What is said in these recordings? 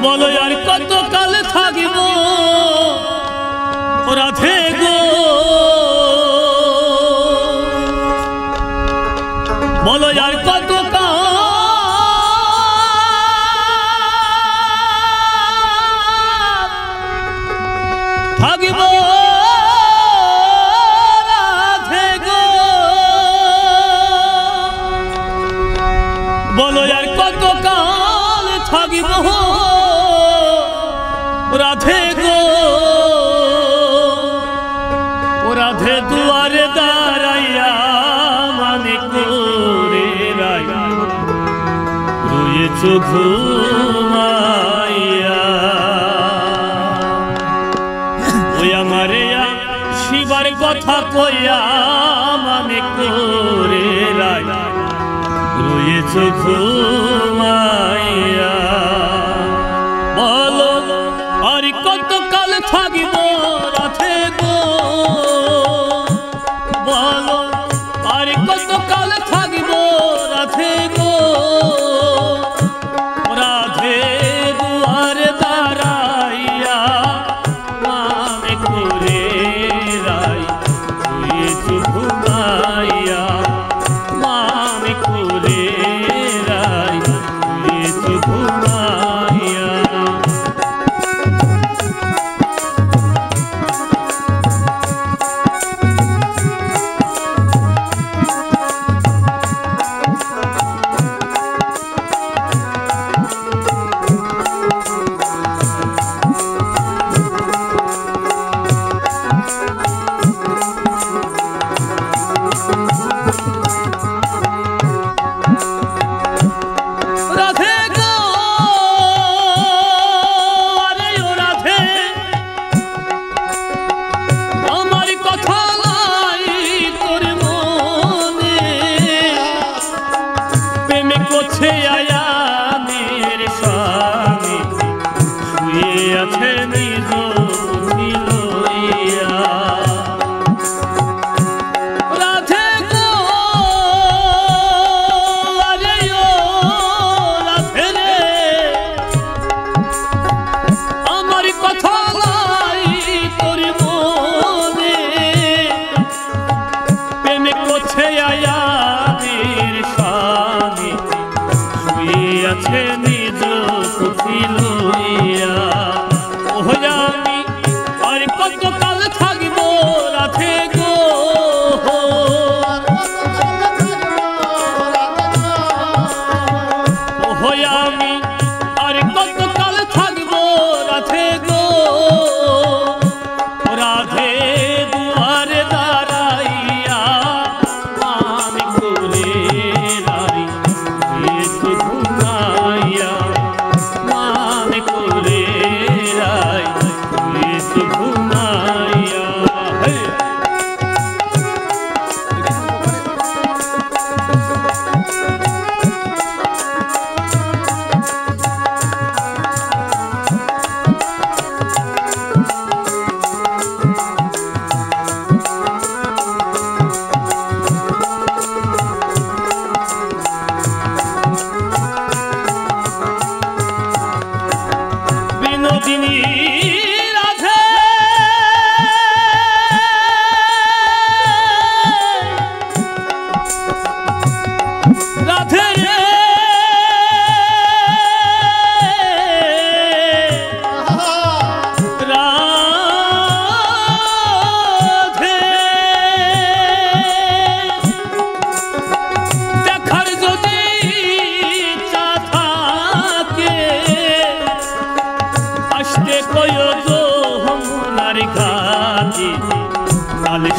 বলো আর কত কাল থাকিব রাধে গো, বলো আর কত কাল থাকিব রাধে গো, বলো আর কত কাল থাকিব রাধে গো। ও রাধে দুয়ারে দাঁড়াইয়া মানে করে রাইয়া রয়েছ ঘুমাইয়া, ওই আমারে শিবার কথা কইয়া মানে করে রাইয়া রয়েছ ঘুমাইয়া। বলো আর কত কাল থাকিব রাধে গো, বলো আর কত কাল থাকিব রাধে গো, রাধে দুয়ারে দাঁড়াইয়া মানে করে রাই রয়েছ ঘুমাইয়া, মানে করে রাই রয়েছ ঘুমাইয়া।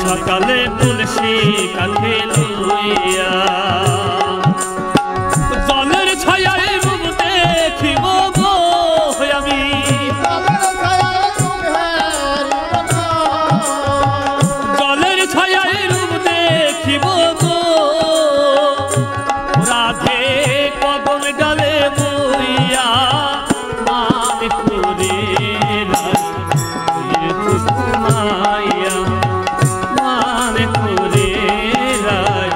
সকালে তুলসী কাঁধে লইয়া জলের ছায়ায় রূপ দেখিব গো আমি, জলের ছায়ায় রূপ দেখিব গো রাধে কদম ডালে বইয়া মানে করে মায়া মানে করে রায়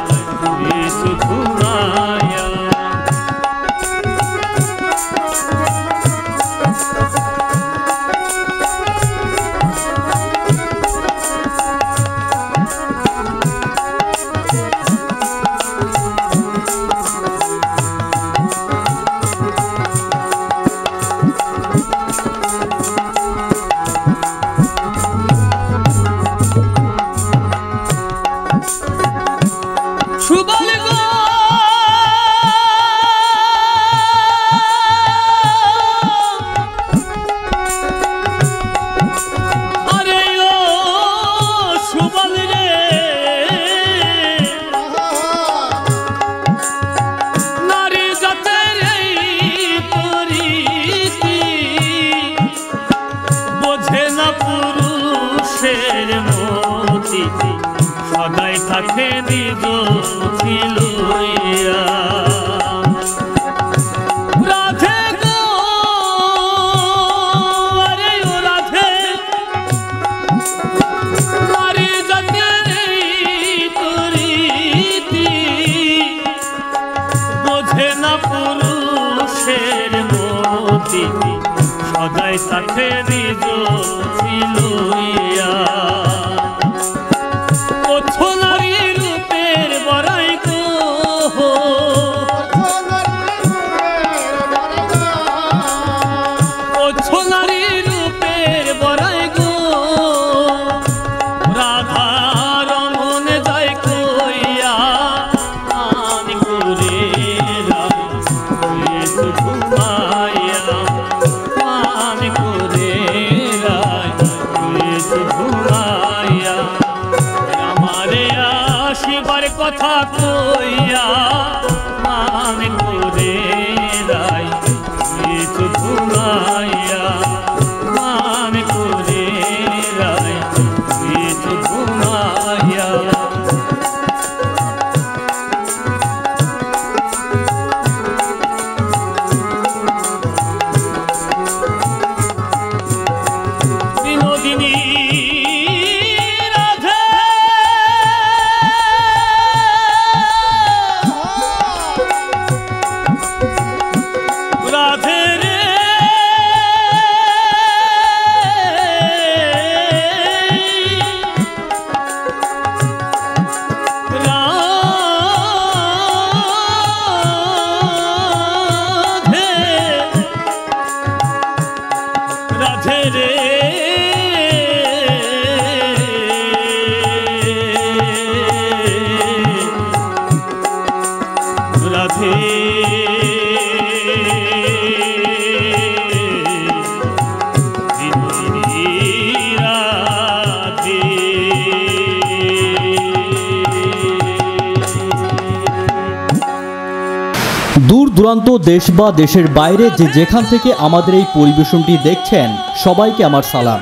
নিজ ছিলইয়া রাধে গো আরে ও রাধে নারী জাতির তরিতি বোঝে না পুরুষের মতি সদাই সাথে নিজ ছিলইয়া ওছো নারী রূপের বড়াই গো ওছো নারী রূপের বড়াই গো রাধা রমন যায় কইয়া আমি করে ঘুমাইয়া আমি করে ঘুমাইয়া আমারে আসিবার কথা কইয়া আমি করে ঘুমাইয়া আমি করে ঘুমাইয়া বিনোদিনী রাধে রাধে রে রাধে রে রাধে রাধে দূর দূরান্ত দেশ বা দেশের বাইরে যে যেখান থেকে আমাদের এই পরিবেশনটি দেখছেন সবাইকে আমার সালাম।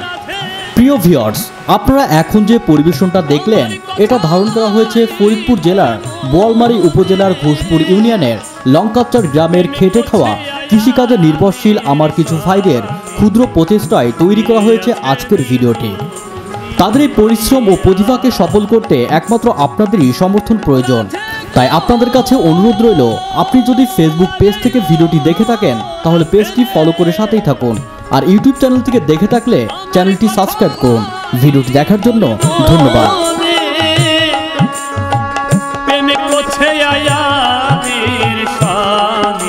প্রিয় ভিউয়ার্স, আপনারা এখন যে পরিবেশনটা দেখলেন এটা ধারণ করা হয়েছে ফরিদপুর জেলার বোয়ালমারী উপজেলার ঘোষপুর ইউনিয়নের লঙ্কাচর গ্রামের খেটে খাওয়া কৃষিকাজে নির্ভরশীল আমার কিছু ভাইদের ক্ষুদ্র প্রচেষ্টায় তৈরি করা হয়েছে আজকের ভিডিওটি। তাদের এই পরিশ্রম ও প্রতিভাকে সফল করতে একমাত্র আপনাদেরই সমর্থন প্রয়োজন। তাই আপনাদের কাছে অনুরোধ রইল, আপনি যদি ফেসবুক পেজ থেকে ভিডিওটি দেখে থাকেন তাহলে পেজটি ফলো করে সাথেই থাকুন, আর ইউটিউব চ্যানেল থেকে দেখে থাকলে চ্যানেলটি সাবস্ক্রাইব করুন। ভিডিওটি দেখার জন্য ধন্যবাদ। প্রেমে কোছে আয়া বীর স্বামী